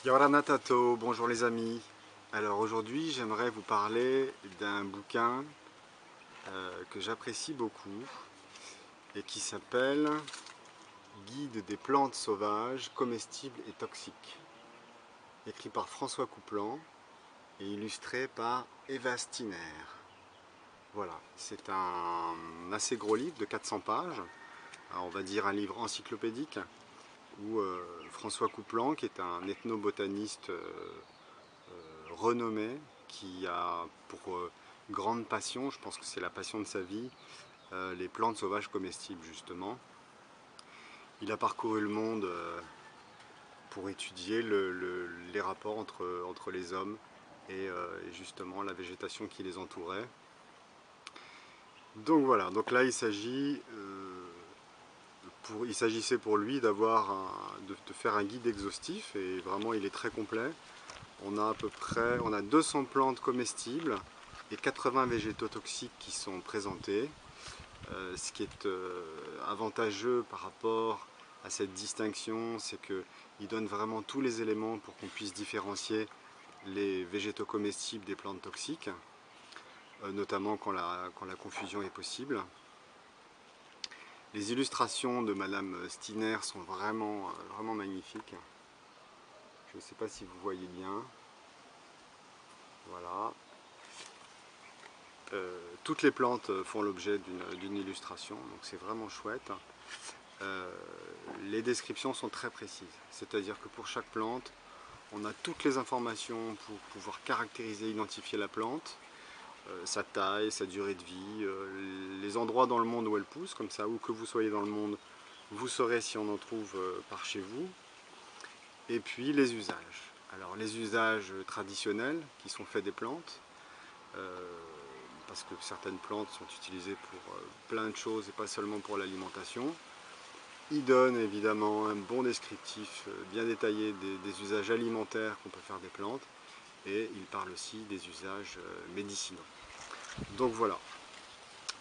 Yorana Tato, bonjour les amis. Alors aujourd'hui j'aimerais vous parler d'un bouquin que j'apprécie beaucoup et qui s'appelle Guide des plantes sauvages, comestibles et toxiques, écrit par François Couplan et illustré par Eva Stiner. Voilà, c'est un assez gros livre de 400 pages, alors on va dire un livre encyclopédique où François Couplan, qui est un ethnobotaniste renommé, qui a pour grande passion, je pense que c'est la passion de sa vie, les plantes sauvages comestibles justement. Il a parcouru le monde pour étudier les rapports entre les hommes et justement la végétation qui les entourait. Donc voilà, donc là il s'agissait pour lui de faire un guide exhaustif et vraiment il est très complet. On a à peu près 200 plantes comestibles et 80 végétaux toxiques qui sont présentés. Ce qui est avantageux par rapport à cette distinction, c'est qu'il donne vraiment tous les éléments pour qu'on puisse différencier les végétaux comestibles des plantes toxiques, notamment quand la confusion est possible. Les illustrations de Madame Stiner sont vraiment magnifiques. Je ne sais pas si vous voyez bien. Voilà. Toutes les plantes font l'objet d'une illustration, donc c'est vraiment chouette. Les descriptions sont très précises, c'est-à-dire que pour chaque plante, on a toutes les informations pour pouvoir caractériser, identifier la plante, sa taille, sa durée de vie, les endroits dans le monde où elle pousse, comme ça, où que vous soyez dans le monde, vous saurez si on en trouve par chez vous. Et puis les usages. Alors les usages traditionnels qui sont faits des plantes, parce que certaines plantes sont utilisées pour plein de choses et pas seulement pour l'alimentation. Il donne évidemment un bon descriptif bien détaillé des usages alimentaires qu'on peut faire des plantes et il parle aussi des usages médicinaux. Donc voilà,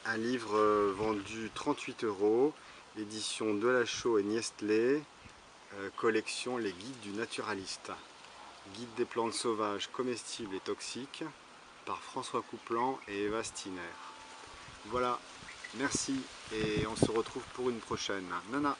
un livre vendu 38 €, édition Delachaux et Niestlé, collection Les Guides du Naturaliste. Guide des plantes sauvages, comestibles et toxiques par François Couplan et Eva Stiner. Voilà, merci et on se retrouve pour une prochaine. Nana.